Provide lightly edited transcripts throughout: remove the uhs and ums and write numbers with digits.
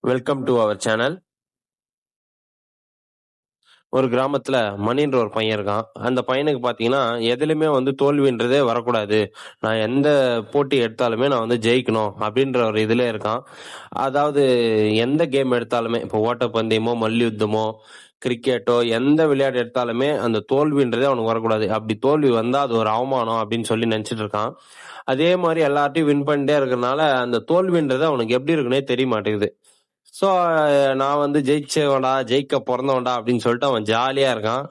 Welcome to our channel. ஒரு கிராமத்துல மணின்ற ஒரு பையன் இருக்கான். அந்த பையனுக்கு பாத்தீங்கன்னா எதுலயுமே தோல்வின்றதே வரக்கூடாது. நான் எந்த போட்டி எடுத்தாலுமே நான் ஜெயிக்கணும் அப்படின்ற ஒரு இதுல இருக்கான். அதாவது எந்த கேம் எடுத்தாலுமே இப்போ ஓட்டப்பந்தயமோ, மல்யுத்தமோ, கிரிக்கெட்டோ எந்த விளையாட்டு எடுத்தாலுமே அந்த தோல்வின்றதே அவனுக்கு வரக்கூடாது. அப்படி தோல்வி வந்தா அது ஒரு அவமானம் அப்படின்னு சொல்லி நினைச்சிட்டு இருக்கான். அதே மாதிரி எல்லார்ட்டையும் வின் பண்ணிட்டே இருக்கறனால அந்த தோல்வின்றது அவனுக்கு எப்படி இருக்குன்னே தெரிய மாட்டேங்குது. ஸோ நான் ஜெயிச்சவன்டா, ஜெயிக்க பொறந்தவன்டா அப்படின்னு சொல்லிட்டு அவன் ஜாலியா இருக்கான்.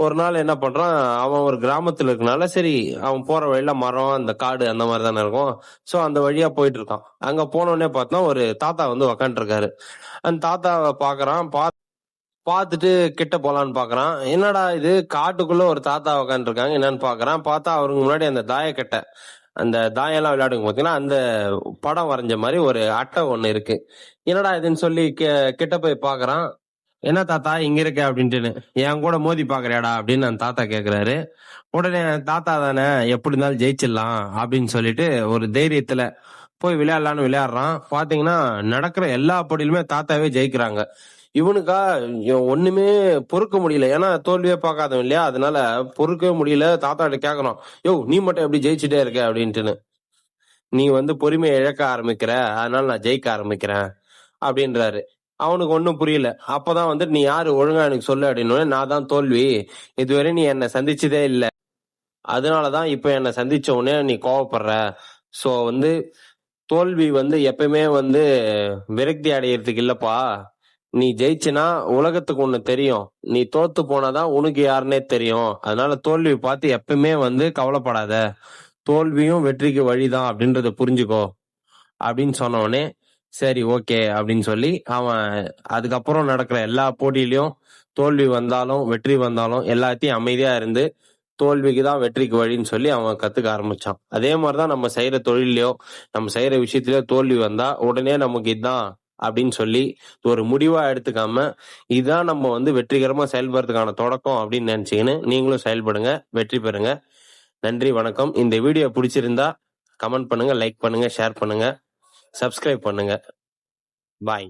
ஒரு நாள் என்ன பண்றான், அவன் ஒரு கிராமத்துல இருக்கனால சரி, அவன் போற வழியில மரம், அந்த காடு அந்த மாதிரி தானே இருக்கும். ஸோ அந்த வழியா போயிட்டு இருக்கான். அங்க போனோடனே பார்த்தா ஒரு தாத்தா உக்காந்துருக்காரு. அந்த தாத்தாவை பாக்குறான். பார்த்துட்டு கிட்ட போலான்னு பாக்குறான். என்னடா இது காட்டுக்குள்ள ஒரு தாத்தா உக்காந்துருக்காங்க, என்னன்னு பாக்குறான். பார்த்தா அவருக்கு முன்னாடி அந்த தாயக்கட்டை, அந்த தாயெல்லாம் விளையாடுங்க பாத்தீங்கன்னா அந்த படம் வரைஞ்ச மாதிரி ஒரு அட்டை ஒண்ணு இருக்கு. என்னடா இதுன்னு சொல்லி கிட்ட போய் பாக்குறான். என்ன தாத்தா இங்க இருக்க அப்படின்ட்டு, என் கூட மோதி பாக்குறியாடா அப்படின்னு அந்த தாத்தா கேக்குறாரு. உடனே தாத்தா தானே, எப்படி இருந்தாலும் ஜெயிச்சிடலாம் அப்படின்னு சொல்லிட்டு ஒரு தைரியத்துல போய் விளையாடலான்னு விளையாடுறான். பாத்தீங்கன்னா நடக்கிற எல்லா போட்டியிலுமே தாத்தாவே ஜெயிக்கிறாங்க. இவனுக்கா ஒண்ணுமே பொறுக்க முடியல. ஏன்னா தோல்வியே பார்க்காதவன் இல்லையா, அதனால பொறுக்கவே முடியல. தாத்தா கிட்ட கேக்குறான், யோ நீ மட்டும் எப்படி ஜெயிச்சுட்டே இருக்க அப்படின்ட்டுன்னு. நீ பொறுமையை இழக்க ஆரம்பிக்கிற, அதனால நான் ஜெயிக்க ஆரம்பிக்கிறேன் அப்படின்றாரு. அவனுக்கு ஒண்ணும் புரியல. அப்பதான் நீ யாரு ஒழுங்கா எனக்கு சொல்லு அப்படின்னு. நான் தான் தோல்வி, இதுவரை நீ என்ன சந்திச்சதே இல்ல, அதனாலதான் இப்ப என்ன சந்திச்ச உடனே நீ கோவப்படுற. சோ தோல்வி எப்பயுமே விரக்தி அடையறதுக்கு இல்லப்பா. நீ ஜெயிச்சுனா உலகத்துக்கு ஒண்ணு தெரியும், நீ தோத்து போனாதான் உனக்கு யாருன்னே தெரியும். அதனால தோல்வி பார்த்து எப்பயுமே கவலைப்படாத, தோல்வியும் வெற்றிக்கு வழிதான் அப்படின்றத புரிஞ்சுக்கோ அப்படின்னு சொன்ன உடனே சரி ஓகே அப்படின்னு சொல்லி அவன் அதுக்கப்புறம் நடக்கிற எல்லா போட்டியிலயும் தோல்வி வந்தாலும் வெற்றி வந்தாலும் எல்லாத்தையும் அமைதியா இருந்து தோல்விக்கு தான் வெற்றிக்கு வழின்னு சொல்லி அவன் கத்துக்க ஆரம்பிச்சான். அதே மாதிரிதான் நம்ம செய்யற தொழிலையோ, நம்ம செய்யற விஷயத்திலயோ தோல்வி வந்தா உடனே நமக்கு இதுதான் அப்படின்னு சொல்லி ஒரு முடிவா எடுத்துக்காம, இதுதான் நம்ம வெற்றிகரமா செயல்படுறதுக்கான தொடக்கம் அப்படின்னு நினைச்சீங்கன்னு நீங்களும் செயல்படுங்க, வெற்றி பெறுங்க. நன்றி, வணக்கம். இந்த வீடியோ பிடிச்சிருந்தா கமெண்ட் பண்ணுங்க, லைக் பண்ணுங்க, ஷேர் பண்ணுங்க, சப்ஸ்கிரைப் பண்ணுங்க. பாய்.